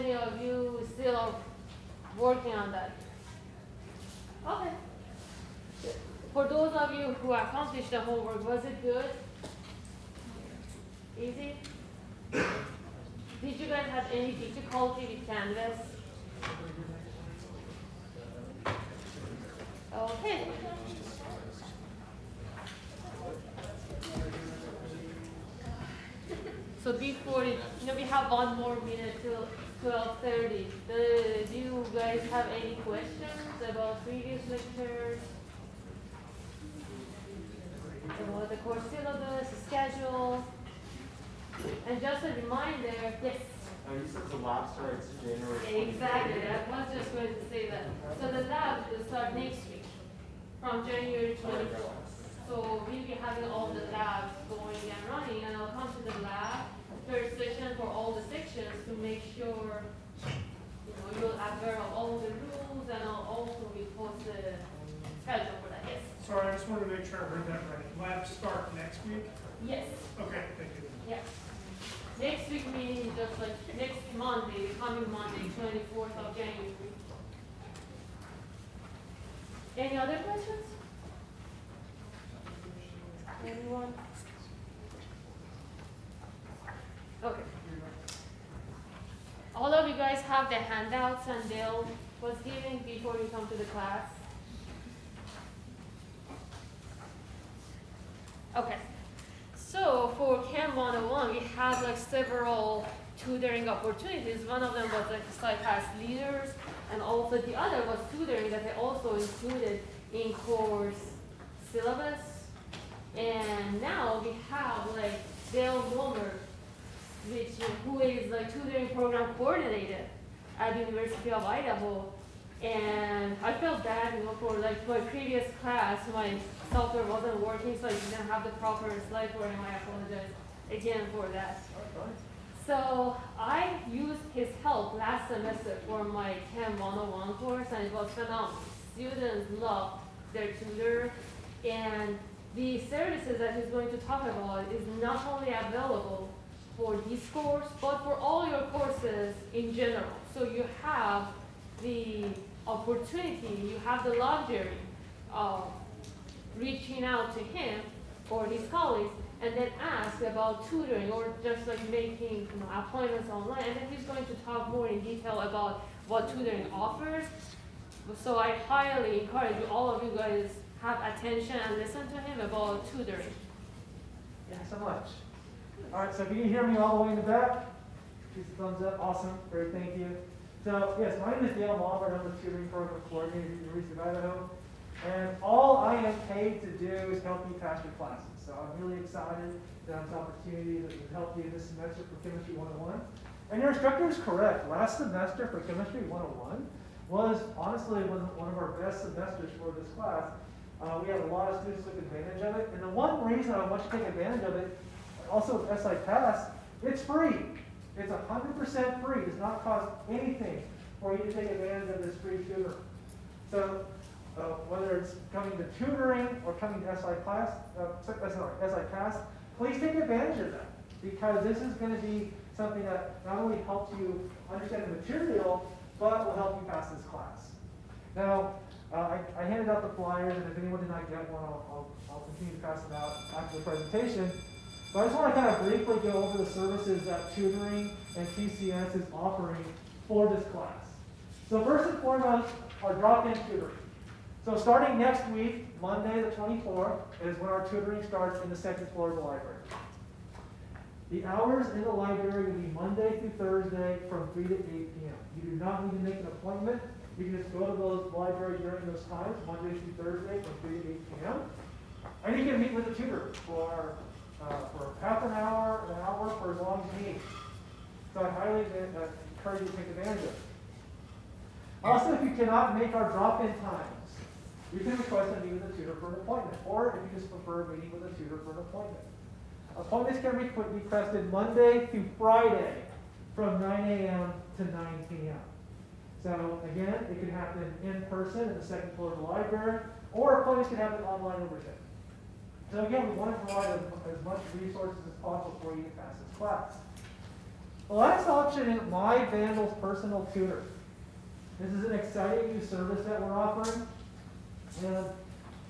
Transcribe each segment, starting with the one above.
many of you still are working on that? Okay. For those of you who accomplished the homework, was it good? Easy? Did you guys have any difficulty with Canvas? Okay. So before we have one more minute till 12:30. Do you guys have any questions about previous lectures? About the course syllabus, schedule? And just a reminder, yes. You said the lab starts January 24th. Exactly, I was just going to say that. So the lab will start next week, from January 24th. So we'll be having all the labs going and running, and I'll come to the lab first session for all the sections to make sure you're aware of all the rules, and I'll also will post the schedule for that. Yes. Sorry, I just wanted to make sure I heard that right. Labs start next week? Yes. Okay, thank you. Yeah. Next week meaning just like next Monday, coming Monday, 24th of January. Any other questions? Anyone? Okay. All of you guys have the handouts and Dale was given before you come to the class. Okay. So for CHEM101, we have like several tutoring opportunities. One of them was like SciPass leaders, and also the other was tutoring that I also included in course syllabus. And now we have like Dale Wilmer, who is like tutoring program coordinator at University of Idaho. And I felt bad, for like my previous class, my software wasn't working, so I didn't have the proper slide for him. I apologize again for that. So I used his help last semester for my CHEM101 course, and it was phenomenal. Students loved their tutor, and the services that he's going to talk about is not only available for this course, but for all your courses in general. So you have the opportunity, you have the luxury of reaching out to him or his colleagues and then ask about tutoring or just like making appointments online. And then he's going to talk more in detail about what tutoring offers. So I highly encourage you, all of you guys, have attention and listen to him about tutoring. Thanks so much. All right, so if you can hear me all the way in the back, please thumbs up. Awesome. Great, thank you. So, yes, my name is Dale Malmer. I'm the tutoring program coordinator at the University of Idaho. And all I am paid to do is help you pass your classes. So I'm really excited to have this opportunity to help you this semester for Chemistry 101. And your instructor is correct. Last semester for Chemistry 101 was honestly one of our best semesters for this class. We had a lot of students took advantage of it. And the one reason I want you to take advantage of it, also with SI Pass, it's free. It's 100% free. It does not cost anything for you to take advantage of this free tutor. So whether it's coming to tutoring or coming to SI Pass, please take advantage of that, because this is going to be something that not only helps you understand the material, but will help you pass this class. Now, I handed out the flyers, and if anyone did not get one, I'll continue to pass them out after the presentation. But I just want to kind of briefly go over the services that tutoring and TCS is offering for this class. So first and foremost, our drop-in tutoring. So starting next week, Monday the 24th, is when our tutoring starts in the second floor of the library. The hours in the library will be Monday through Thursday from 3 to 8 p.m. You do not need to make an appointment. You can just go to the library during those times, Monday through Thursday from 3 to 8 p.m. And you can meet with a tutor for half an hour, for as long as you need. So I highly encourage you to take advantage of it. Also, if you cannot make our drop-in times, you can request a meeting with a tutor for an appointment, or if you just prefer meeting with a tutor for an appointment. Appointments can be requested Monday through Friday from 9 a.m. to 9 p.m. So again, it can happen in person in the second floor of the library, or appointments can happen online over Zoom. So again, we want to provide as much resources as possible for you to pass this class. The last option is My Vandal's Personal Tutor. This is an exciting new service that we're offering. And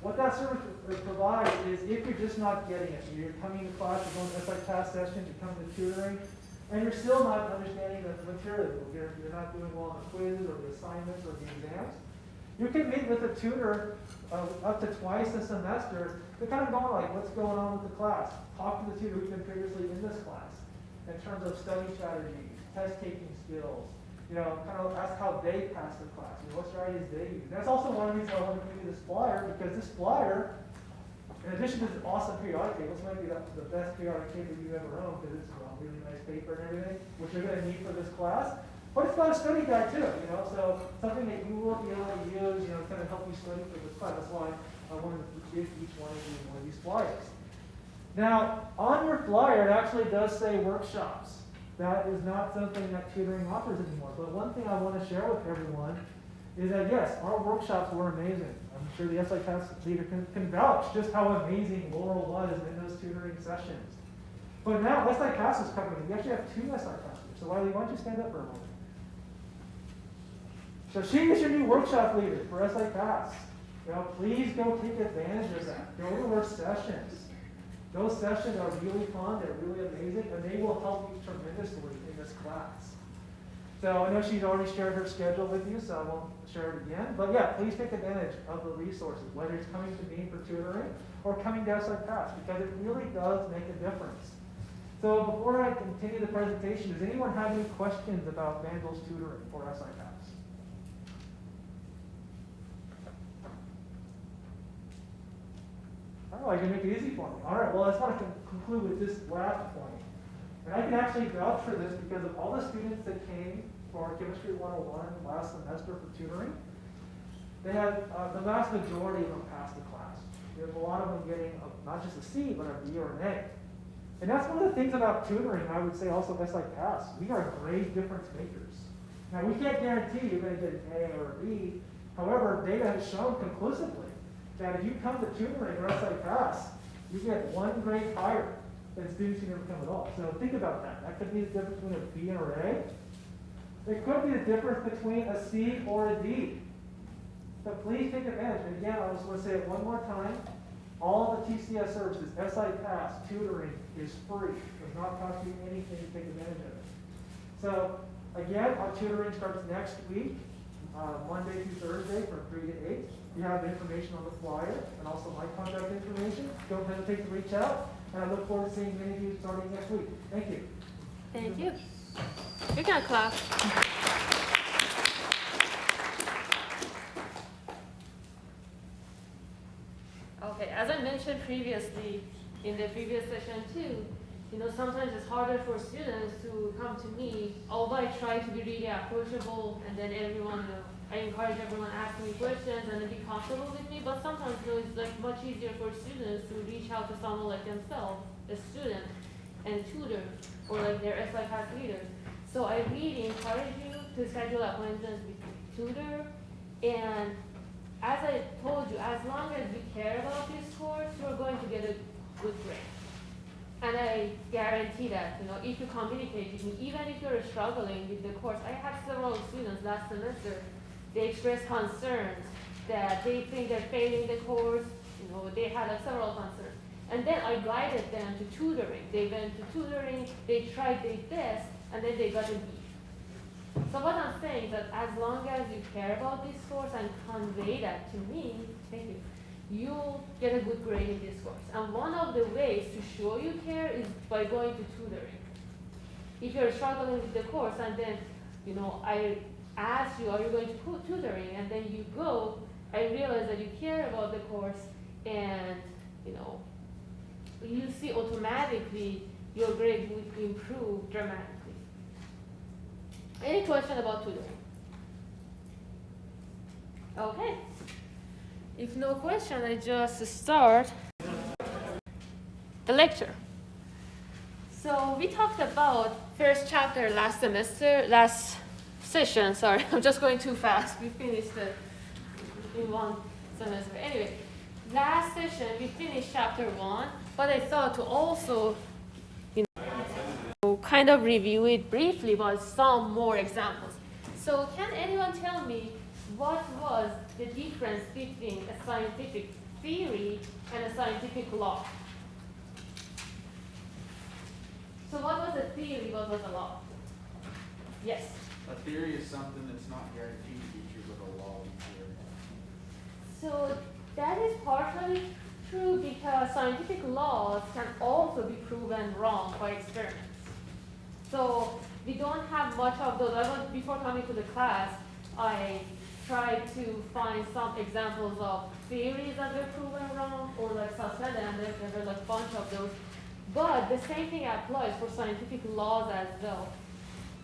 what that service provides is if you're just not getting it, you're coming to class, you're going to SI-CAS session, you're coming to tutoring, and you're still not understanding the material, you're not doing well on the quizzes or the assignments or the exams, you can meet with a tutor up to twice a semester to kind of go like, what's going on with the class? Talk to the tutor who's been previously in this class in terms of study strategies, test-taking skills, kind of ask how they pass the class, what strategies they use. That's also one of the reasons I want to give you this flyer, because this flyer, in addition to this awesome periodic table, this might be the best periodic table you've ever owned, because it's a really nice paper and everything, which you're going to need for this class. But it's got a study guide too, so something that you will be able to use, to kind of help you study for this class. That's why I wanted to give each one of you one of these flyers. Now, on your flyer, it actually does say workshops. That is not something that tutoring offers anymore. But one thing I want to share with everyone is that, yes, our workshops were amazing. I'm sure the SI-CAS leader can vouch just how amazing Laurel was in those tutoring sessions. But now SI-CAS is coming in. We actually have 2 SI-CAS leaders. So Wiley, why don't you stand up for a moment? So she is your new workshop leader for SI-CAS. Please go take advantage of that. Go to her sessions. Those sessions are really fun, they're really amazing, and they will help you tremendously in this class. So I know she's already shared her schedule with you, so I won't share it again. But yeah, please take advantage of the resources, whether it's coming to me for tutoring or coming to SI-CAS, because it really does make a difference. So before I continue the presentation, does anyone have any questions about Vandal's tutoring for SI-CAS? Oh, I can make it easy for me. All right, well, I just want to conclude with this last point. And I can actually vouch for this because of all the students that came for Chemistry 101 last semester for tutoring. They had, the vast majority of them passed the class. There's a lot of them getting not just a C, but a B or an A. And that's one of the things about tutoring, I would say also SI-CAS. We are grade difference makers. Now, we can't guarantee you're going to get an A or a B. However, data has shown conclusively that if you come to tutoring or SI-CAS, you get 1 grade higher than students who never come at all. So think about that. That could be the difference between a B and an A. It could be the difference between a C or a D. So please take advantage. And again, I just want to say it one more time. All the TCS services, SI-CAS, tutoring is free. It does not cost you anything to take advantage of it. So again, our tutoring starts next week, Monday through Thursday from 3 to 8. You have the information on the flyer and also my contact information. Don't hesitate to reach out. And I look forward to seeing many of you starting next week. Thank you. Thank you. You can clap. Okay, as I mentioned previously in the previous session too, sometimes it's harder for students to come to me, although I try to be really approachable and then everyone, I encourage everyone to ask me questions and then be comfortable with me, but sometimes it's like much easier for students to reach out to someone like themselves, a student, and tutor, or like their SI-CAS leader. So I really encourage you to schedule appointments with your tutor, and as I told you, as long as you care about this course, you're going to get a good grade. And I guarantee that, if you communicate with me, even if you're struggling with the course, I had several students last semester, they expressed concerns that they think they're failing the course, they had several concerns. And then I guided them to tutoring. They went to tutoring, they tried their best, and then they got a B. So what I'm saying is that as long as you care about this course and convey that to me, thank you, you'll get a good grade in this course. And one of the ways to show you care is by going to tutoring. If you're struggling with the course and then, I ask you, are you going to tutoring? And then you go, I realize that you care about the course and, you see automatically your grade would improve dramatically. Any question about tutoring? Okay. If no question, I just start the lecture. So we talked about first chapter last session, sorry, I'm just going too fast. We finished it in one semester. Anyway, last session we finished chapter 1, but I thought to also kind of review it briefly, but some more examples. So can anyone tell me what was the difference between a scientific theory and a scientific law? So what was a theory, what was a law? Yes? A theory is something that's not guaranteed to be true, but a law is true. So that is partially true because scientific laws can also be proven wrong by experiments. So we don't have much of those. Before coming to the class, I tried to find some examples of theories that were proven wrong or like suspended, and there were like a bunch of those. But the same thing applies for scientific laws as well.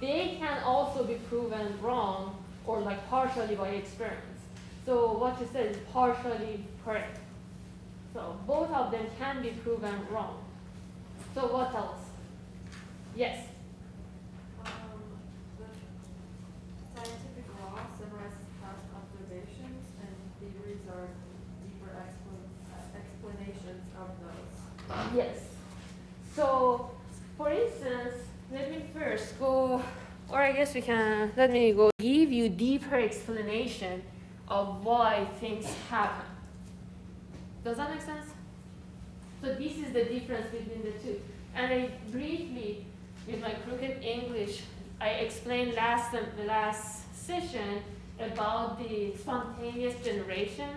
They can also be proven wrong or like partially by experiments. So what you said is partially correct. So both of them can be proven wrong. So what else? Yes? The scientific law summarizes past observations, and theories are deeper explanations of those. Yes. So, for instance, let me first go, or I guess let me go give you deeper explanation of why things happen. Does that make sense? So this is the difference between the two. And I briefly, with my crooked English, I explained the last session about the spontaneous generation,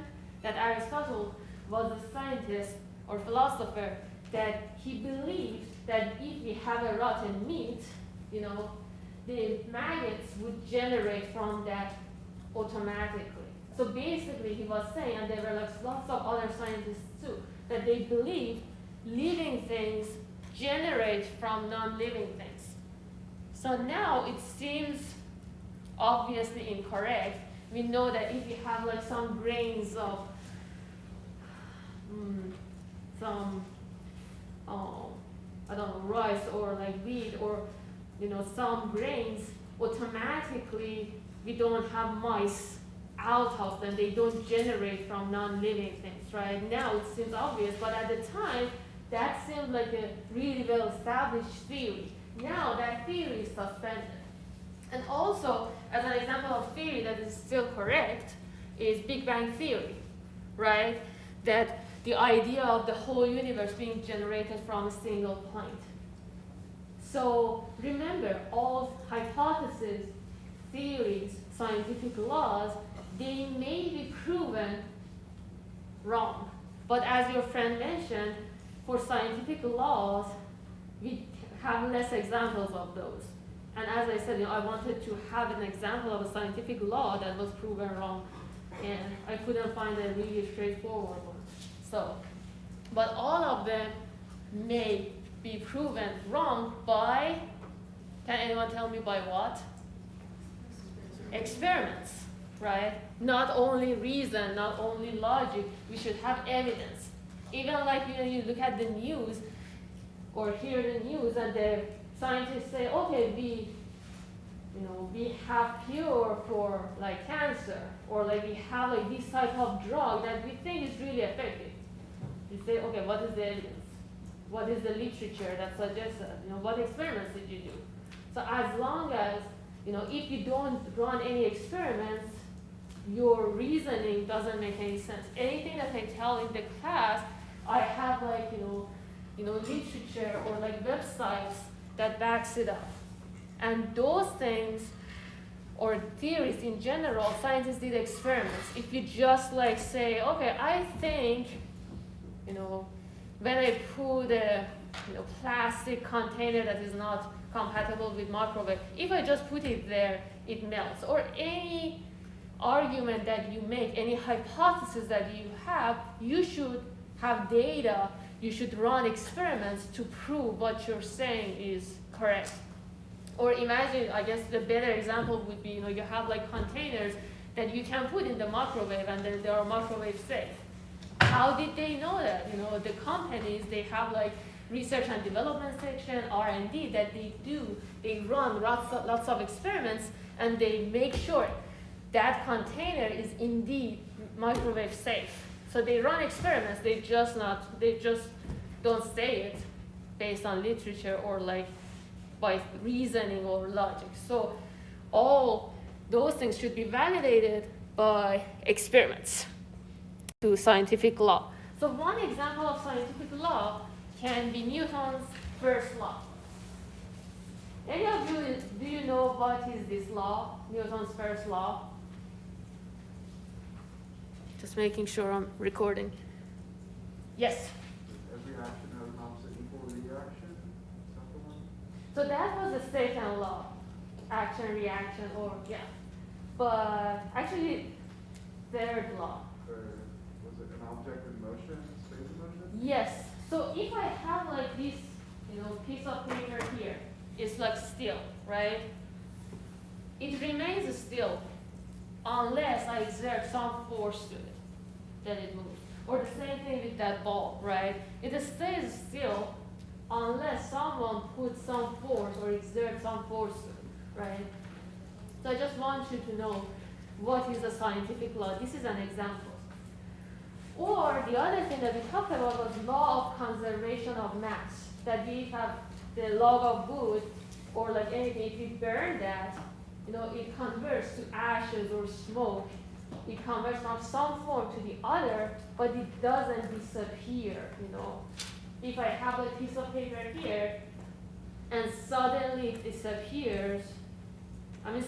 that Aristotle was a scientist or philosopher that he believed that if we have a rotten meat, the maggots would generate from that automatically. So basically he was saying, and there were like lots of other scientists too, that they believe living things generate from non-living things. So now it seems obviously incorrect. We know that if you have like some grains of rice or like wheat or some grains, automatically we don't have mice out of them. They don't generate from non-living things, right? Now it seems obvious, but at the time that seemed like a really well-established theory. Now that theory is suspended. And also, as an example of theory that is still correct, is Big Bang theory, right? That the idea of the whole universe being generated from a single point. So remember, all hypotheses, theories, scientific laws, they may be proven wrong. But as your friend mentioned, for scientific laws, we have less examples of those. And as I said, I wanted to have an example of a scientific law that was proven wrong, and I couldn't find a really straightforward one. So, but all of them may be proven wrong by, can anyone tell me by what? Experiments, right? Not only reason, not only logic, we should have evidence. Even like, you look at the news or hear the news and the scientists say, okay, we have cure for like cancer, or like we have like this type of drug that we think is really effective. You say, okay, what is the evidence? What is the literature that suggests that? What experiments did you do? So as long as, if you don't run any experiments, your reasoning doesn't make any sense. Anything that I tell in the class, I have like, literature or like websites that backs it up. And those things, or theories in general, scientists did experiments. If you just like say, okay, I think, when I put a plastic container that is not compatible with microwave, if I just put it there, it melts. Or any argument that you make, any hypothesis that you have, you should have data, you should run experiments to prove what you're saying is correct. Or imagine, I guess the better example would be, you have like containers that you can put in the microwave and then they are microwave safe. How did they know that? The companies, they have like research and development section, R&D, that they run lots of experiments and they make sure that container is indeed microwave safe. So they run experiments, they just don't say it based on literature or like by reasoning or logic. So all those things should be validated by experiments to scientific law. So one example of scientific law can be Newton's first law. Any of you, do you know what is this law, Newton's first law? Just making sure I'm recording. Yes? Every action has an opposite equal reaction, is that the one? So that was the second law, action, reaction, or yeah. But actually, third law. Or was it an object in motion, space in motion? Yes. So if I have like this, piece of paper here, it's like still, right? It remains still unless I exert some force to it, then it moves. Or the same thing with that ball, right? It stays still unless someone puts some force or exerts some force to it, right? So I just want you to know what is a scientific law. This is an example. Or the other thing that we talked about was law of conservation of mass. That we have the log of wood or like anything, if you burn that, it converts to ashes or smoke. It converts from some form to the other, but it doesn't disappear, If I have a piece of paper here and suddenly it disappears,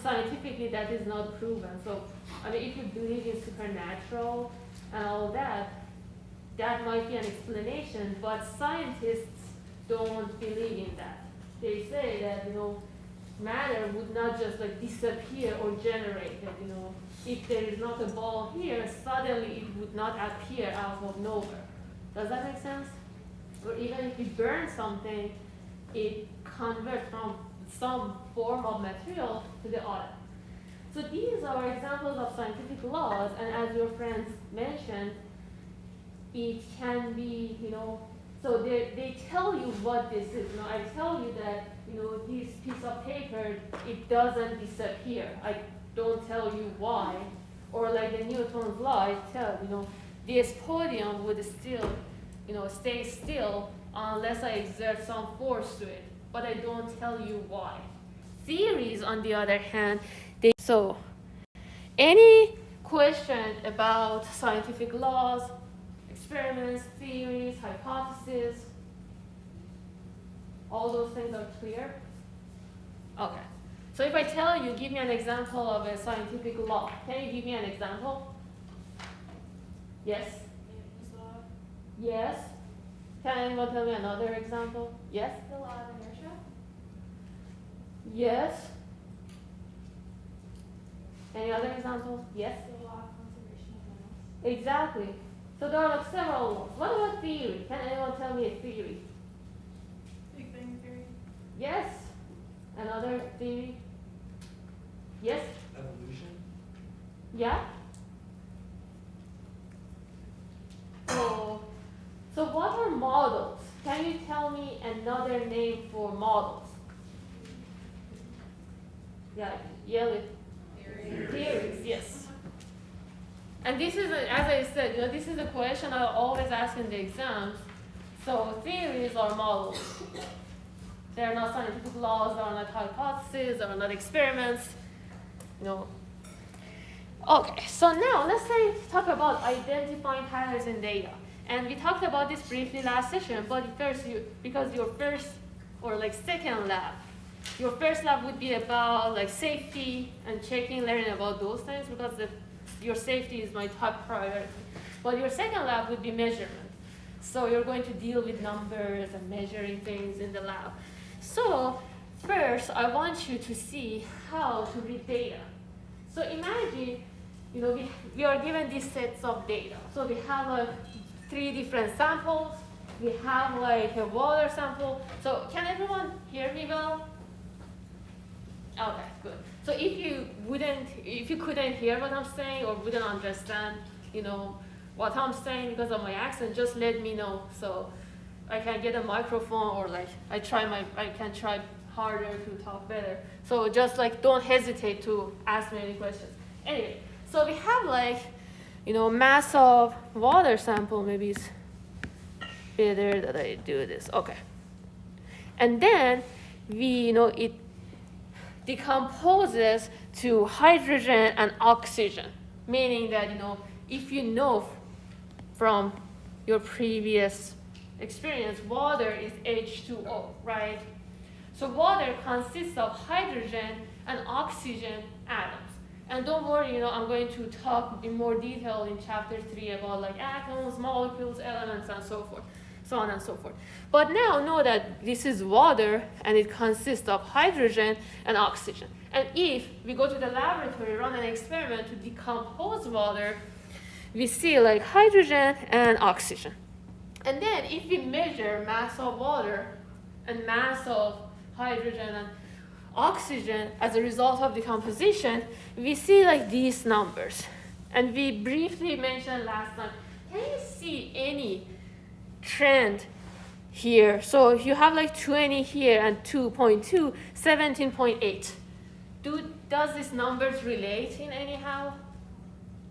scientifically that is not proven. So, if you believe in supernatural and all that, that might be an explanation, but scientists don't believe in that. They say that, matter would not just like disappear or generate it, If there is not a ball here, suddenly it would not appear out of nowhere. Does that make sense? Or even if you burn something, it converts from some form of material to the other. So these are examples of scientific laws, and as your friends mentioned, it can be, so they tell you what this is. I tell you that, this piece of paper, it doesn't disappear. I don't tell you why. Or like the Newton's law, I tell, this podium would still, stay still unless I exert some force to it. But I don't tell you why. Theories, on the other hand, so any question about scientific laws, experiments, theories, hypotheses, all those things are clear? Okay. So if I tell you, give me an example of a scientific law, can you give me an example? Yes? Yes? Can anyone tell me another example? Yes? The law of inertia? Yes? Any other examples? Yes? The law of conservation of mass? Exactly. So there are like several laws. What about theory? Can anyone tell me a theory? Big Bang Theory? Yes? Another theory? Yes? Evolution? Yeah? So what are models? Can you tell me another name for models? Yeah, yell it. Theories, yes. And this is, as I said, this is a question I always ask in the exams. So theories are models. They are not scientific laws, they are not hypotheses, they are not experiments. Okay, so now let's talk about identifying patterns in data. And we talked about this briefly last session, but first because your first or like second lab, your first lab would be about like safety and checking, learning about those things because your safety is my top priority. But your second lab would be measurement. So you're going to deal with numbers and measuring things in the lab. So first, I want you to see how to read data. So imagine, we are given these sets of data. So we have 3 different samples. We have like a water sample. So can everyone hear me well? Okay, good. So if you couldn't hear what I'm saying or wouldn't understand, what I'm saying because of my accent, just let me know so I can get a microphone or like I can try harder to talk better. So just like don't hesitate to ask me any questions. Anyway, so we have mass of water sample. Maybe it's better that I do this. Okay. And then it decomposes to hydrogen and oxygen, meaning that, if you know from your previous experience, water is H2O, right? So water consists of hydrogen and oxygen atoms. And don't worry, I'm going to talk in more detail in chapter 3 about like atoms, molecules, elements, and so forth, so on and so forth. But now know that this is water and it consists of hydrogen and oxygen. And if we go to the laboratory, run an experiment to decompose water, we see like hydrogen and oxygen. And then if we measure mass of water and mass of hydrogen and oxygen as a result of decomposition, we see like these numbers. And we briefly mentioned last time, can you see any trend here? So if you have like 20 here and 2.2, 17.8. Does these numbers relate in any how?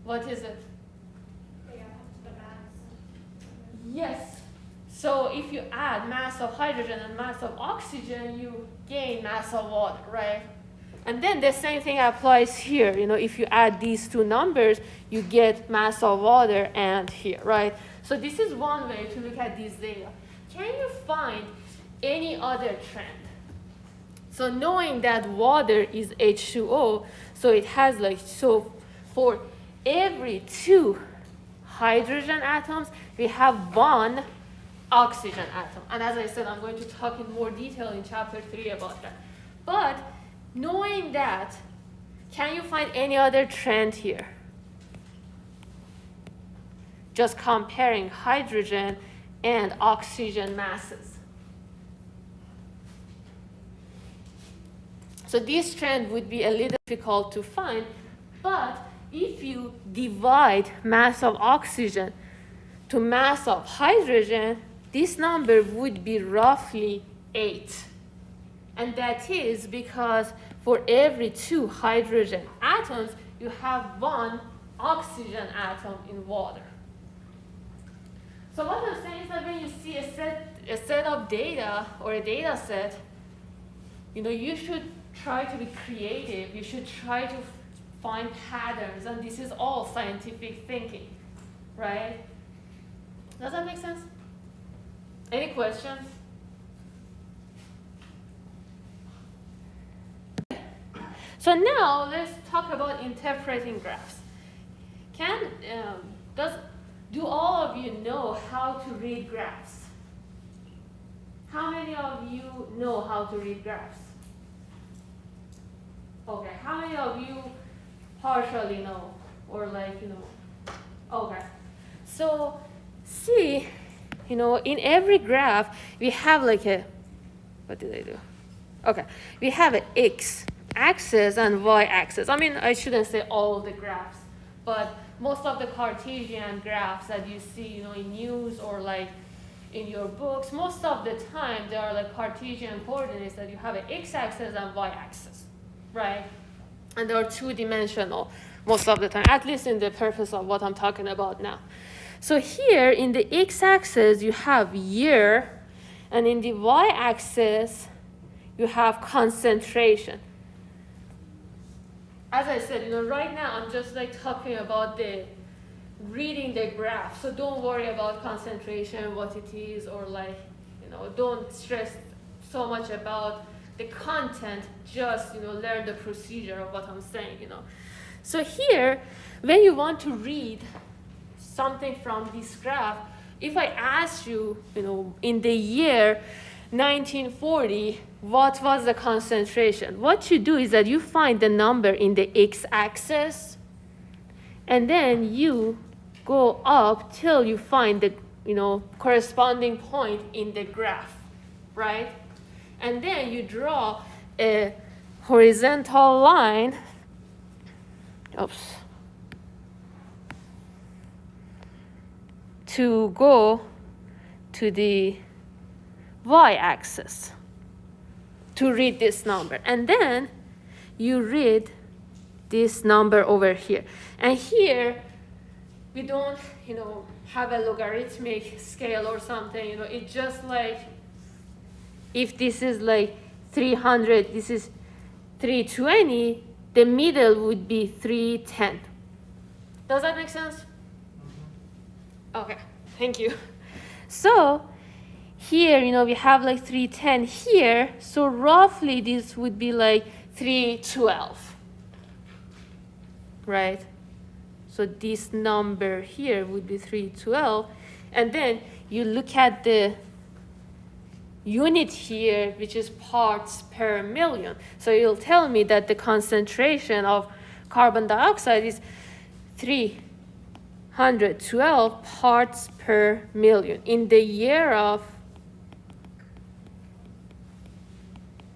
What is it? They add up to the mass. Yes. So if you add mass of hydrogen and mass of oxygen, you gain mass of water, right? And then the same thing applies here. If you add these two numbers, you get mass of water and here, right? So this is one way to look at these data. Can you find any other trend? So knowing that water is H2O, so it has so for every 2 hydrogen atoms, we have 1 oxygen atom. And as I said, I'm going to talk in more detail in chapter 3 about that. But knowing that, can you find any other trend here? Just comparing hydrogen and oxygen masses. So this trend would be a little difficult to find, but if you divide mass of oxygen to mass of hydrogen, this number would be roughly 8. And that is because for every 2 hydrogen atoms, you have 1 oxygen atom in water. So what I'm saying is that when you see a set of data or a data set, you should try to be creative. You should try to find patterns, and this is all scientific thinking, right? Does that make sense? Any questions? So now let's talk about interpreting graphs. Do all of you know how to read graphs? How many of you know how to read graphs? Okay, how many of you partially know, or Okay, so see, in every graph, we have what did I do? Okay, we have an x-axis and y-axis. I shouldn't say all the graphs, but most of the Cartesian graphs that you see, in news or in your books, most of the time, there are Cartesian coordinates that you have an x-axis and y-axis, right? And they are 2-dimensional most of the time, at least in the purpose of what I'm talking about now. So here in the x-axis, you have year, and in the y-axis, you have concentration. As I said, right now I'm just talking about reading the graph. So don't worry about concentration, what it is, or don't stress so much about the content. Just learn the procedure of what I'm saying. So here, when you want to read something from this graph, if I ask you, in the year 1940, what was the concentration? What you do is that you find the number in the x-axis, and then you go up till you find the corresponding point in the graph, right? And then you draw a horizontal line. To go to the y-axis to read this number. And then you read this number over here. And here, we don't, have a logarithmic scale or something. It's just if this is 300, this is 320, the middle would be 310. Does that make sense? Okay, thank you. So here, we have like 310 here, so roughly this would be like 312, right? So this number here would be 312, and then you look at the unit here, which is parts per million. So you'll tell me that the concentration of carbon dioxide is 312 parts per million in the year of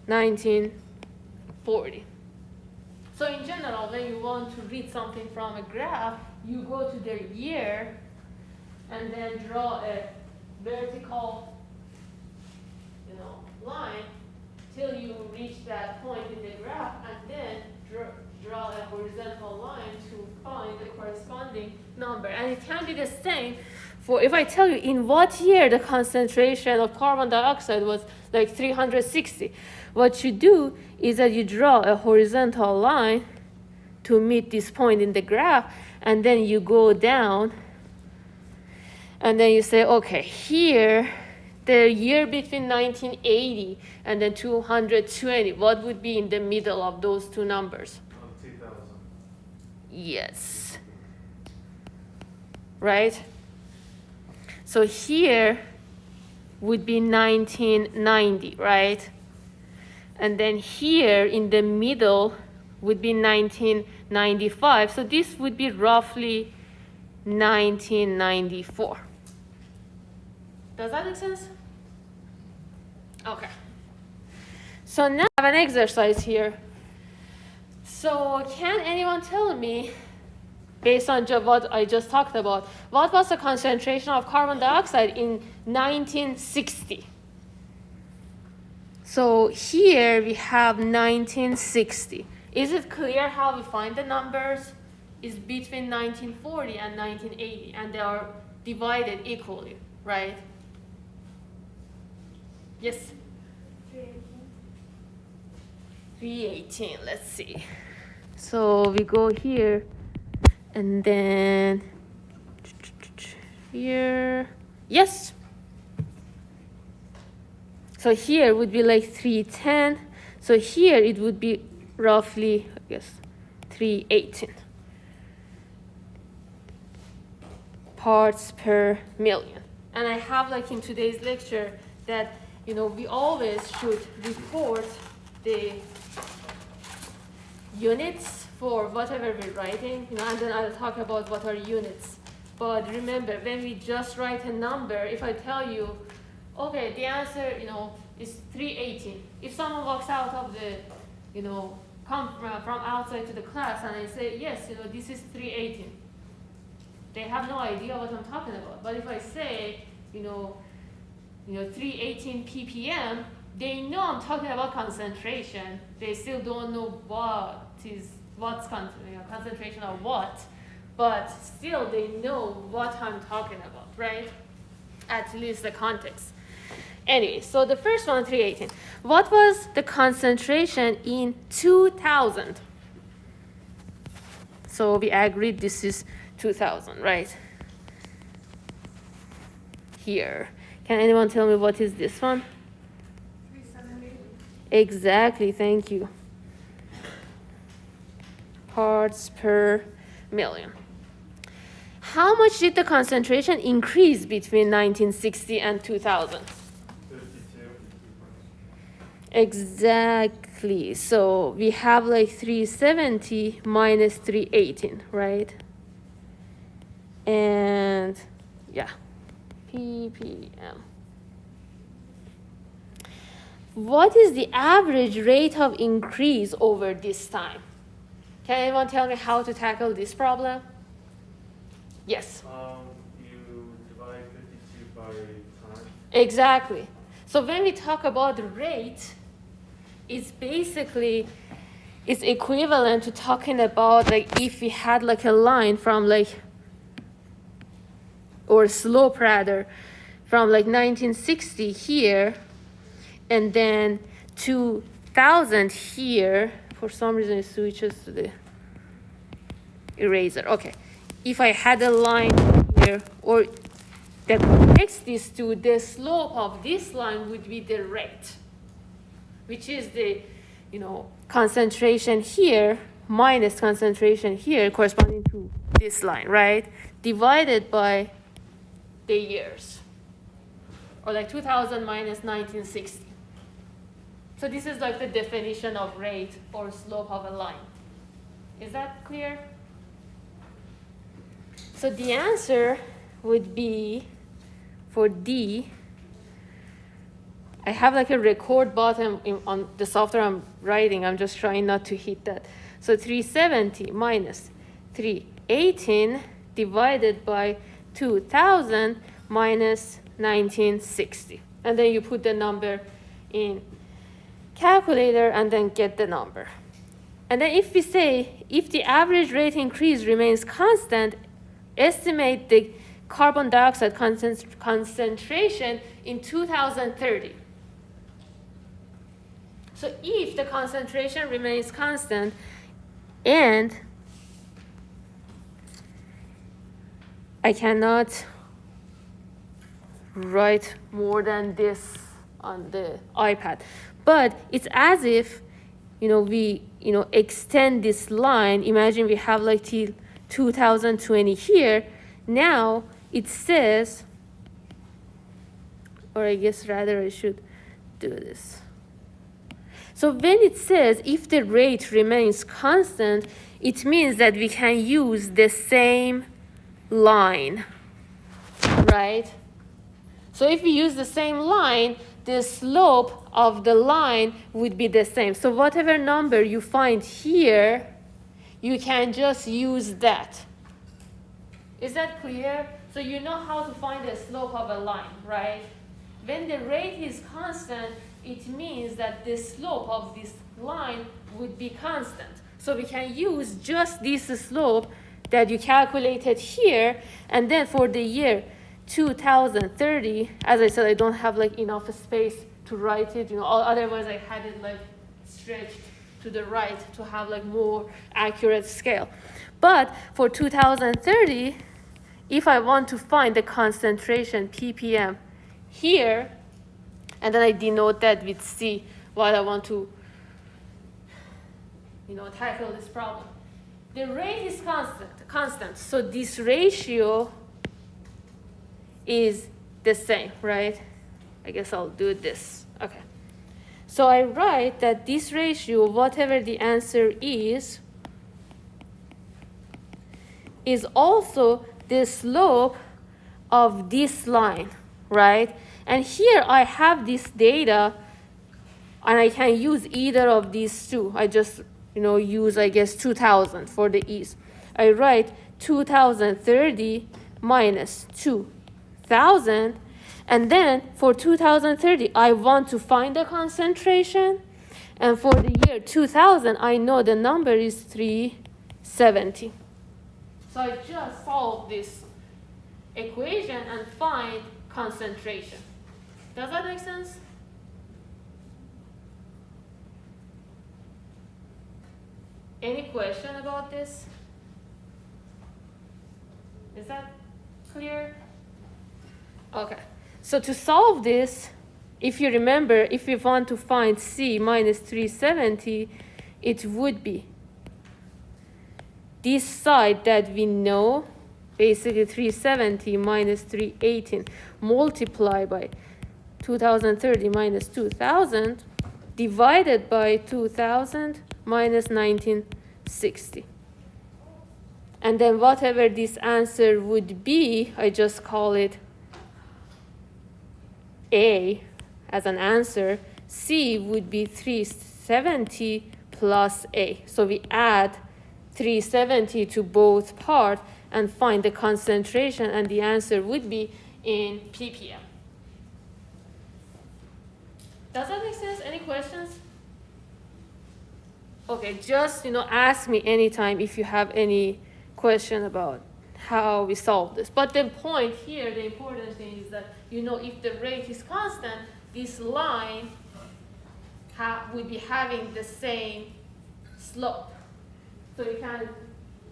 1940. So in general, when you want to read something from a graph, you go to the year and then draw a vertical line till you reach that point in the graph, and then draw a horizontal line to find the corresponding number. And it can be the same for, if I tell you in what year the concentration of carbon dioxide was like 360, what you do is that you draw a horizontal line to meet this point in the graph, and then you go down, and then you say, okay, here, the year between 1980 and then 220, what would be in the middle of those two numbers? 2000. Yes. Right? So here would be 1990, right? And then here in the middle would be 1995. So this would be roughly 1994. Does that make sense? Okay. So now I have an exercise here. So can anyone tell me, based on what I just talked about, what was the concentration of carbon dioxide in 1960? So here we have 1960. Is it clear how we find the numbers? It's between 1940 and 1980, and they are divided equally, right? Yes? 318, let's see. So we go here, and then here, yes. So here would be like 310. So here it would be roughly, I guess, 318 parts per million. And I have like in today's lecture that, we always should report the units for whatever we're writing, and then I'll talk about what are units. But remember, when we just write a number, if I tell you, okay, the answer, is 318. If someone walks out of the, come from outside to the class and I say, yes, this is 318. They have no idea what I'm talking about. But if I say, 318 ppm, they know I'm talking about concentration. They still don't know what's concentration of what, but still they know what I'm talking about, right? At least the context. Anyway, so the first one, 318. What was the concentration in 2000? So we agreed this is 2000, right? Here. Can anyone tell me what is this one? 370. Exactly, thank you. Parts per million. How much did the concentration increase between 1960 and 2000? 52. Exactly. So we have like 370 minus 318, right? And yeah, ppm. What is the average rate of increase over this time? Can anyone tell me how to tackle this problem? Yes. You divide 52 by time. Exactly. So when we talk about the rate, it's equivalent to talking about like if we had like a line from like, or a slope rather, from like 1960 here, and then 2000 here, for some reason it switches to the eraser. Okay, if I had a line here, or that connects these two, the slope of this line would be the rate, which is the, concentration here minus concentration here corresponding to this line, right? Divided by the years, or like 2000 minus 1960. So this is like the definition of rate or slope of a line. Is that clear? So the answer would be for D. I have like a record button on the software I'm writing. I'm just trying not to hit that. So 370 minus 318 divided by 2000 minus 1960. And then you put the number in calculator and then get the number. And then if we say, if the average rate increase remains constant, estimate the carbon dioxide concentration in 2030. So if the concentration remains constant and I cannot write more than this on the iPad, but it's as if, we, extend this line. Imagine we have like till 2020 here. Now it says, or I guess rather I should do this. So when it says if the rate remains constant, it means that we can use the same line, right? So if we use the same line, the slope of the line would be the same. So whatever number you find here, you can just use that. Is that clear? So you know how to find the slope of a line, right? When the rate is constant, it means that the slope of this line would be constant. So we can use just this slope that you calculated here, and then for the year 2030, as I said, I don't have like enough space to write it, otherwise I had it like stretched to the right to have like more accurate scale. But for 2030, if I want to find the concentration ppm here, and then I denote that with C while I want to, tackle this problem. The rate is constant. So this ratio is the same, right? I guess I'll do this. Okay. So I write that this ratio, whatever the answer is also the slope of this line, right? And here I have this data, and I can use either of these two. I just, use, I guess, 2000 for the ease. I write 2030 minus 2000, and then for 2030, I want to find the concentration, and for the year 2000, I know the number is 370. So I just solve this equation and find concentration. Does that make sense? Any question about this? Is that clear? Okay. So to solve this, if you remember, if we want to find C minus 370, it would be this side that we know, basically 370 minus 318 multiplied by 2030 minus 2000 divided by 2000 minus 1960. And then whatever this answer would be, I just call it A as an answer. C would be 370 plus A. So we add 370 to both parts and find the concentration, and the answer would be in ppm. Does that make sense? Any questions? Okay, just ask me anytime if you have any question about how we solve this. But the point here, the important thing is that if the rate is constant, this line would be having the same slope. So you can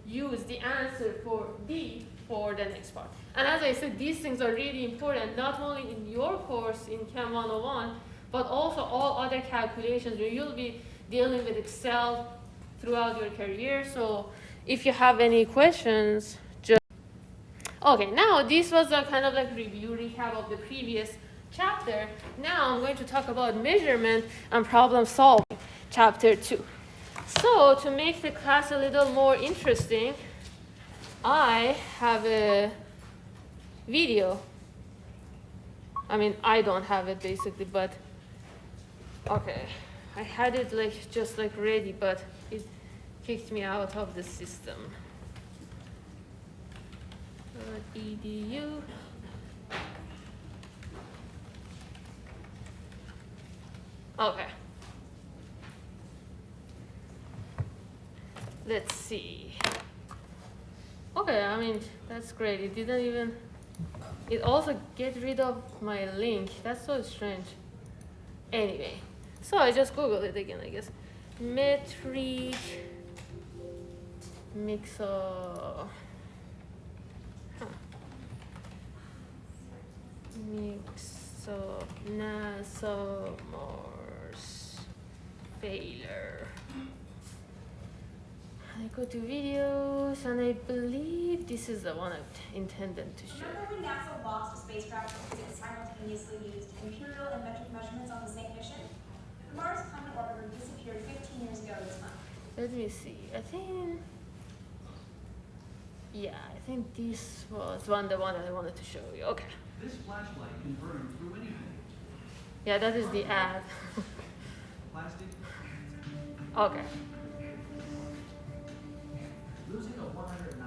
use the answer for D for the next part. And as I said, these things are really important, not only in your course in Chem 101, but also all other calculations where you'll be dealing with Excel throughout your career. So if you have any questions, just... Okay, now this was a kind of like review recap of the previous chapter. Now I'm going to talk about measurement and problem solving, chapter 2. So to make the class a little more interesting, I have a video. I mean, I don't have it basically, but okay. I had it like just like ready, but it kicked me out of the system. .edu. Okay. Let's see. Okay, I mean, that's great. It didn't even, it also get rid of my link. That's so strange. Anyway, so I just Googled it again, I guess. Metric mixo. Mixo NASA Mars failure. I go to videos, and I believe this is the one I intended to show. Remember when NASA lost a spacecraft because it simultaneously used imperial and metric measurements on the same mission? The Mars Climate Orbiter disappeared 15 years ago this month. Let me see. I think, yeah, I think this was the one that I wanted to show you. Okay. This flashlight can burn through anything. Yeah, that is the ad. Plastic. Okay. Losing a $193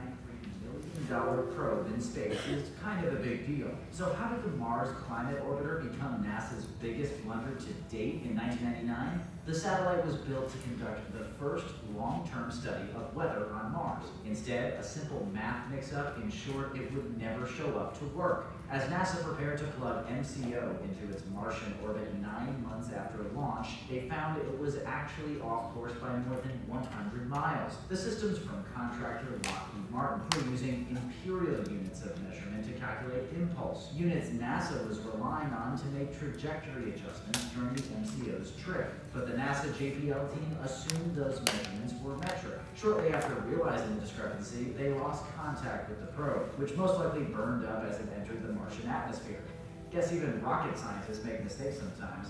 million probe in space is kind of a big deal. So how did the Mars Climate Orbiter become NASA's biggest blunder to date in 1999? The satellite was built to conduct the first long-term study of weather on Mars. Instead, a simple math mix-up ensured it would never show up to work. As NASA prepared to plug MCO into its Martian orbit 9 months after launch, they found it was actually off course by more than 100 miles. The systems from contractor Lockheed Martin were using imperial units of measurement to calculate impulse, units NASA was relying on to make trajectory adjustments during the MCO's trip. But the NASA JPL team assumed those measurements were metric. Shortly after realizing the discrepancy, they lost contact with the probe, which most likely burned up as it entered the Martian atmosphere. Guess even rocket scientists make mistakes sometimes.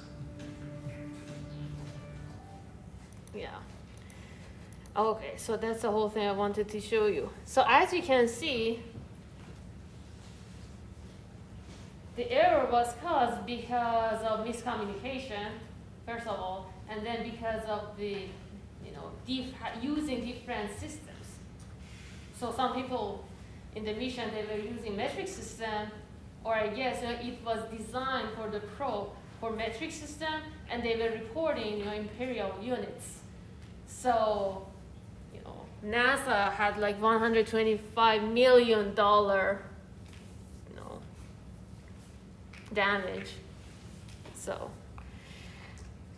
Yeah. Okay, so that's the whole thing I wanted to show you. So as you can see, the error was caused because of miscommunication, first of all, and then because of the, using different systems. So some people in the mission, they were using metric system, or I guess it was designed for the probe for metric system, and they were reporting imperial units. So NASA had like $125 million damage.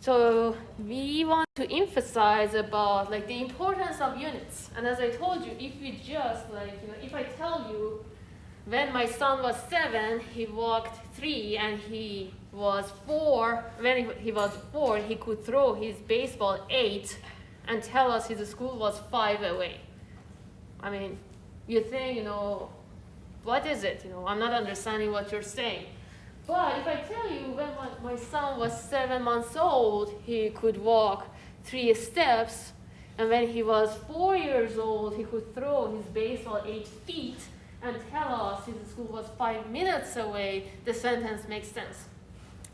So we want to emphasize about like the importance of units. And as I told you, if we just if I tell you when my son was 7, he walked 3, and he was 4, when he was 4, he could throw his baseball 8 and tell us his school was 5 away. I mean, you think, what is it? I'm not understanding what you're saying. But if I tell you when my son was 7 months old, he could walk 3 steps, and when he was 4 years old, he could throw his baseball 8 feet and tell us his school was 5 minutes away, the sentence makes sense.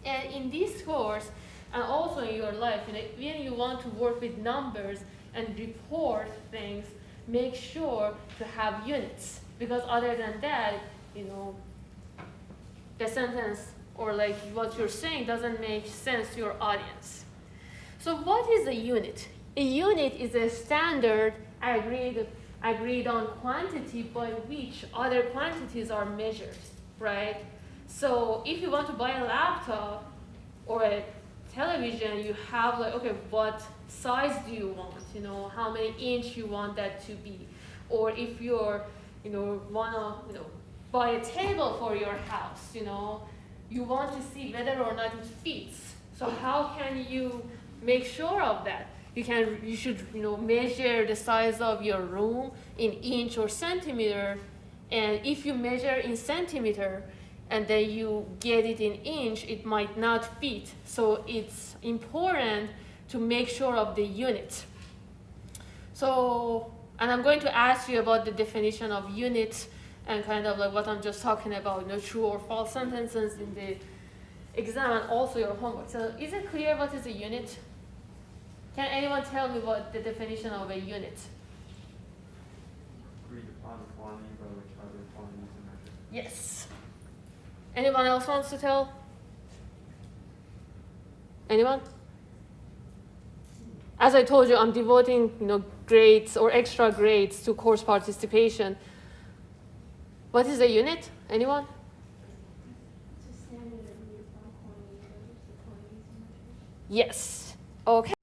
And in this course, and also in your life, when you want to work with numbers and report things, make sure to have units, because other than that, the sentence or like what you're saying doesn't make sense to your audience. So what is a unit? A unit is a standard agreed on quantity by which other quantities are measured, right? So if you want to buy a laptop or a television, you have like, okay, what size do you want? You know, how many inch you want that to be? Or if you're, you know, wanna, you know, buy a table for your house, you know, you want to see whether or not it fits. So how can you make sure of that? You should, you know, measure the size of your room in inch or centimeter. And if you measure in centimeter and then you get it in inch, it might not fit. So it's important to make sure of the unit. So, and I'm going to ask you about the definition of unit and kind of like what I'm just talking about, you know, true or false sentences in the exam and also your homework. So is it clear what is a unit? Can anyone tell me what the definition of a unit? Agreed upon quantity by which other quantities are measured. Yes. Anyone else wants to tell? Anyone? As I told you, I'm devoting, you know, grades or extra grades to course participation. What is a unit? Anyone? It's a standard of uniform quantity by which the quantities are measured. Yes. Okay.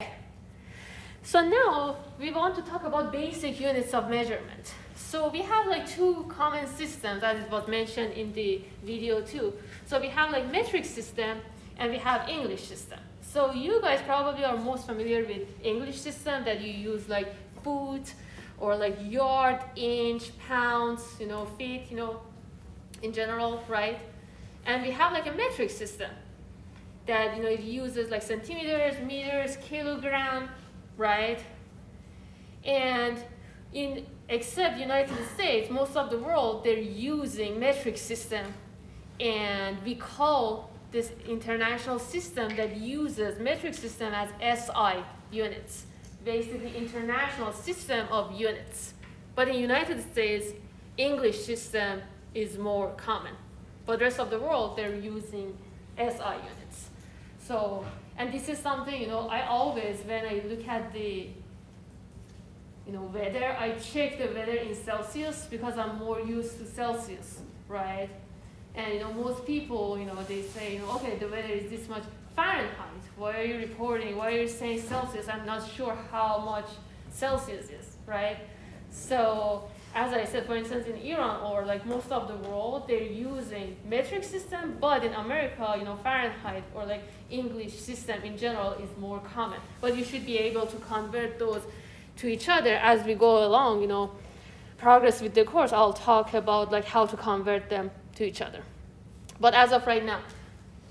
So now we want to talk about basic units of measurement. So we have like two common systems, as it was mentioned in the video too. So we have like metric system and we have English system. So you guys probably are most familiar with English system that you use like foot or like yard, inch, pounds, you know, feet, you know, in general, right? And we have like a metric system that, you know, it uses like centimeters, meters, kilogram, right? And except United States, most of the world, they're using metric system. And we call this international system that uses metric system as SI units, basically international system of units. But in United States, English system is more common. But the rest of the world, they're using SI units. So, and this is something, you know, I always, when I look at the, you know, weather, I check the weather in Celsius because I'm more used to Celsius, right? And, you know, most people, you know, they say, you know, okay, the weather is this much Fahrenheit. Why are you reporting? Why are you saying Celsius? I'm not sure how much Celsius is, right? So, as I said, for instance, in Iran or like most of the world, they're using metric system, but in America, you know, Fahrenheit or like English system in general is more common. But you should be able to convert those to each other as we go along, you know, progress with the course. I'll talk about like how to convert them to each other. But as of right now,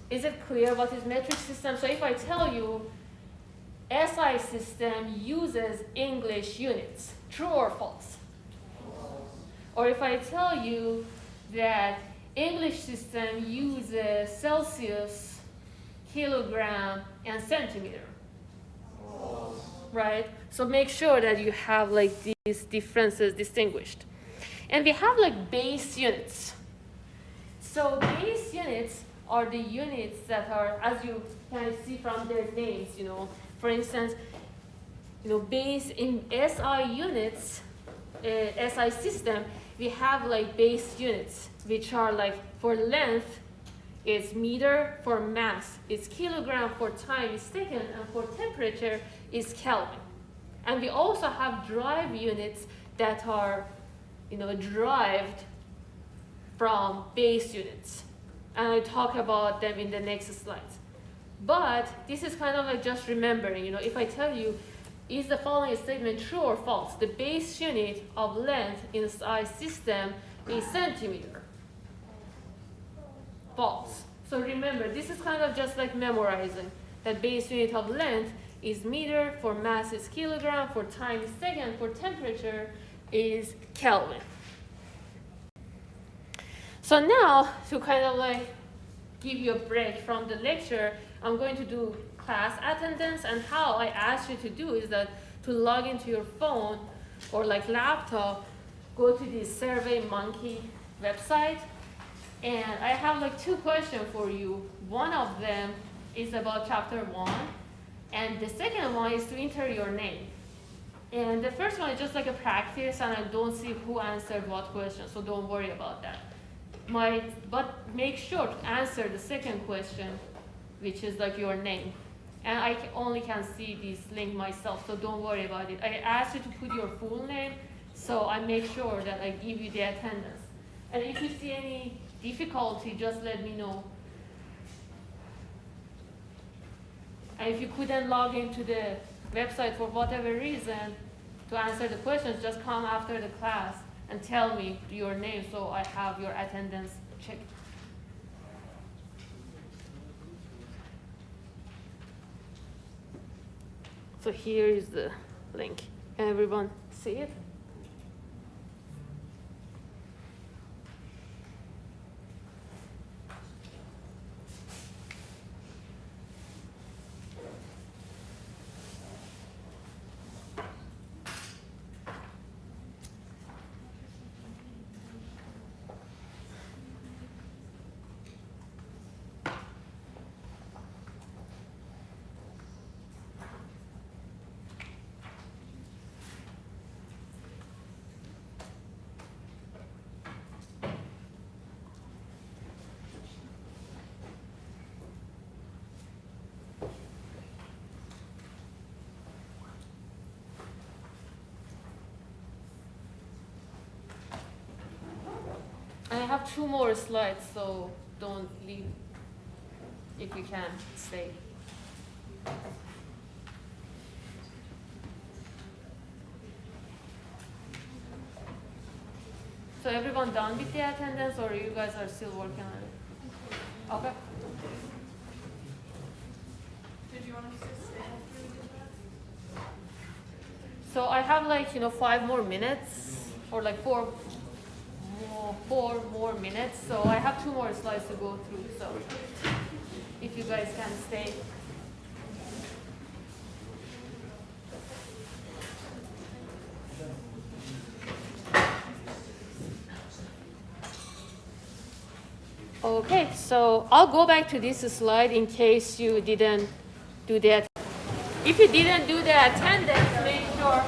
is it clear what is metric system? So if I tell you SI system uses English units, true or false? Or if I tell you that English system uses Celsius, kilogram, and centimeter, right? So make sure that you have like these differences distinguished. And we have like base units. So base units are the units that are, as you can see from their names, you know, for instance, you know, base in SI units, SI system, we have like base units, which are like for length, it's meter, for mass, it's kilogram, for time is second, and for temperature is Kelvin. And we also have drive units that are, you know, derived from base units. And I talk about them in the next slides. But this is kind of like just remembering, you know, if I tell you, is the following statement true or false? The base unit of length in the SI system is centimeter. False. So remember, this is kind of just like memorizing that base unit of length is meter, for mass is kilogram, for time is second, for temperature is Kelvin. So now, to kind of like give you a break from the lecture, I'm going to do class attendance, and how I ask you to do is that to log into your phone or like laptop, go to the SurveyMonkey website, and I have like two questions for you. One of them is about chapter 1, and the second one is to enter your name. And the first one is just like a practice, and I don't see who answered what question, so don't worry about that. But make sure to answer the second question, which is like your name. And I only can see this link myself, so don't worry about it. I asked you to put your full name, so I make sure that I give you the attendance. And if you see any difficulty, just let me know. And if you couldn't log into the website for whatever reason to answer the questions, just come after the class and tell me your name so I have your attendance checked. So here is the link. Everyone see it? I have 2 more slides, so don't leave if you can stay. So everyone done with the attendance, or you guys are still working on it? Okay. Did you want us to stay after we did that? So I have 5 more minutes, or 4 more minutes. So I have 2 more slides to go through. So if you guys can stay. Okay, so I'll go back to this slide in case you didn't do that. If you didn't do the attendance, make sure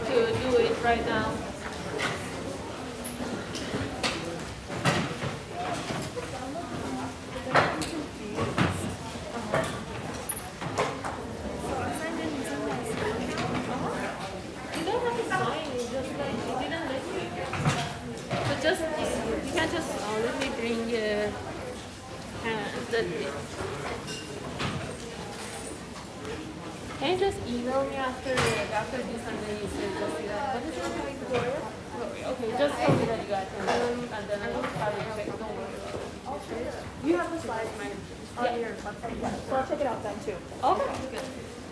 to do it right now. You don't have to sign, it's just you didn't let me. So just, you can just, let me bring can you just email me after this and then you say just do that? What is it? Whiteboard? Okay, just tell me that you got it and then I'll have it check. Don't worry about it. You have the slides on your website, so I'll check it out then too. Okay, good.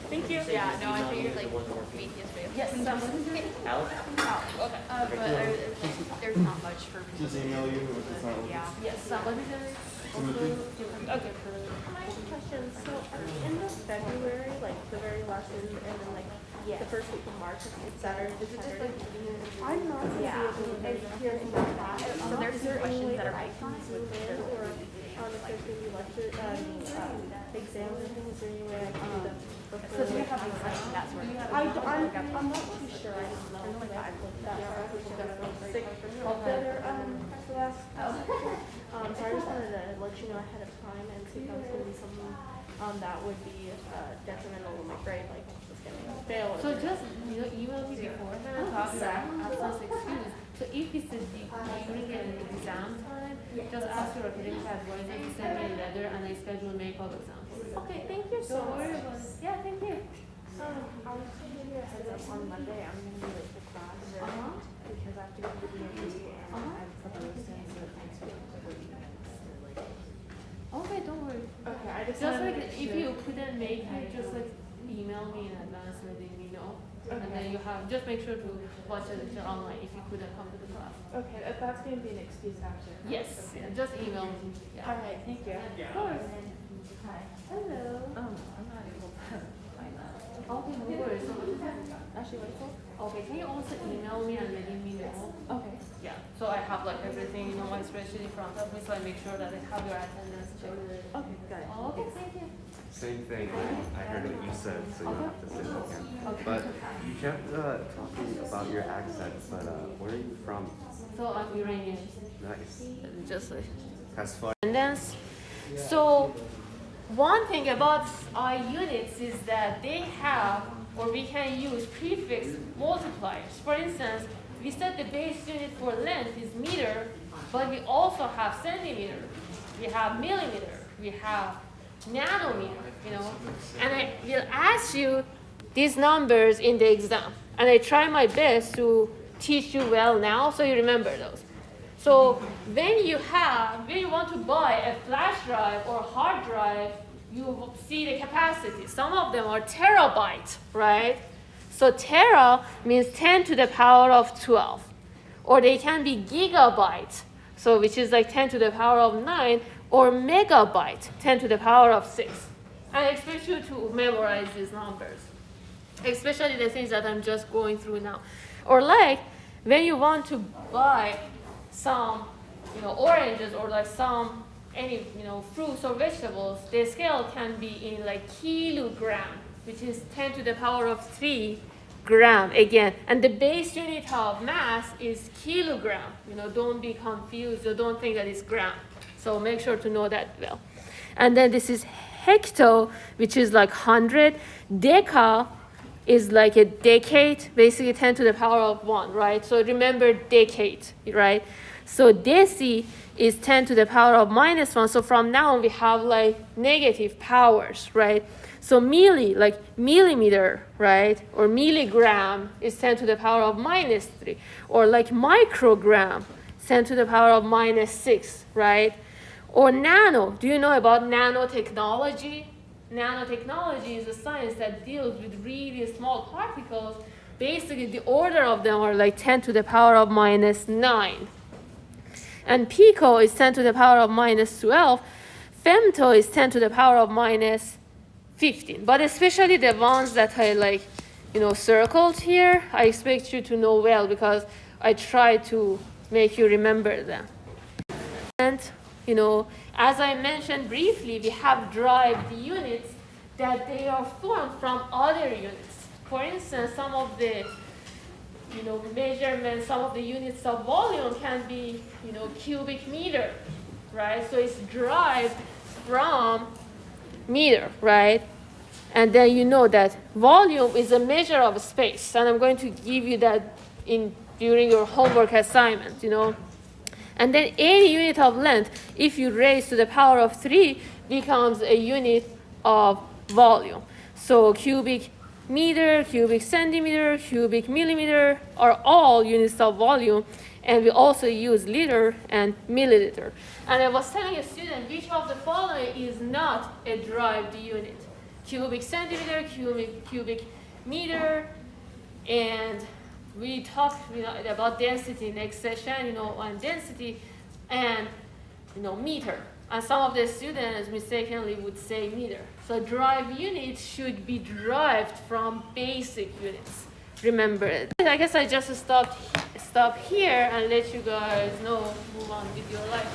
Thank you. Yeah, no, I figured meet yesterday. Yes, Alex? okay. But there's not much for me. Just email you if it's not. Yeah. Yes, somebody did. Timothy? Okay. My question, so in the February, the very last and then the first week of March, it's Saturday, is it just I'm not gonna be able to hear in that class. So there's Is there some any questions way that are I based can on it, zoom which in there's or if there's gonna be lecture, exams or things, is there any way I can do them before? So do you have like that sort of I'm not too sure, I just know I've looked that far, which is sick the last so I just wanted to let you know ahead of time and see if that was gonna be something that would be detrimental to my grade, just getting a fail. So just email me beforehand and talk about absence excuse. So if it's during an exam time, just ask your academic advisor to send me a letter and I schedule make-up exam. Okay, thank you so Don't worry much. about it. Yeah, thank you. I was just giving you a heads up on Monday, I'm gonna be late to class because I have to go to the DMV and I'm supposed to answer the next week. Okay, don't worry. Okay, I just Just wanted to make if sure. you couldn't make it, just email me in advance letting me know. And then you have, just make sure to watch the lecture online if you couldn't come to the class. Okay, if that's gonna be an excuse after. Yes, yeah, just email me. Yeah. Alright, thank you. Of course. Hello. I'm not able to find that. Okay, no worries. So what is that? Ashley, what is it? Okay, can you also email me and letting me know? Okay. Yeah, so I have everything, my spreadsheet in front of me, so I make sure that I have your attendance checked. Okay, got it. Okay, thank you. Same thing, I heard what you said, so you don't have to say it again. But you kept talking about your accent, but where are you from? So I'm Iranian. Nice. Just That's fun. attendance. So one thing about SI units is that they have, or we can use prefix multipliers. For instance, we said the base unit for length is meter, but we also have centimeter, we have millimeter, we have nanometer, you know. And I will ask you these numbers in the exam. And I try my best to teach you well now so you remember those. So when you want to buy a flash drive or hard drive, you see the capacity. Some of them are terabyte, right? So tera means 10 to the power of 12. Or they can be gigabyte, so which is like 10 to the power of 9, or megabyte, 10 to the power of 6. And I expect you to memorize these numbers, especially the things that I'm just going through now. Or like when you want to buy some, oranges or like any fruits or vegetables, the scale can be in like kilogram, which is 10 to the power of 3 gram again. And the base unit of mass is kilogram. Don't be confused or don't think that it's gram. So make sure to know that well. And then this is hecto, which is like 100. Deca is like a decade, basically 10 to the power of 1, right? So remember decade, right? So deci is 10 to the power of -1. So from now on, we have like negative powers, right? So milli, like millimeter, right? Or milligram is 10 to the power of -3. Or like microgram, 10 to the power of -6, right? Or nano, do you know about nanotechnology? Nanotechnology is a science that deals with really small particles. Basically, the order of them are like 10 to the power of -9. And pico is 10 to the power of -12. Femto is 10 to the power of -15. But especially the ones that I circled here, I expect you to know well because I try to make you remember them. And, as I mentioned briefly, we have derived units that they are formed from other units. For instance, some of the measurements, some of the units of volume can be, cubic meter, right? So it's derived from meter, right? And then you know that volume is a measure of space. And I'm going to give you that during your homework assignment, And then any unit of length, if you raise to the power of 3, becomes a unit of volume. So cubic meter, cubic centimeter, cubic millimeter are all units of volume. And we also use liter and milliliter. And I was telling a student which of the following is not a derived unit. Cubic centimeter, cubic meter, and we talked about density next session, on density and, meter. And some of the students mistakenly would say meter. So derived units should be derived from basic units. Remember it. I guess I just stop here and let you guys move on with your life.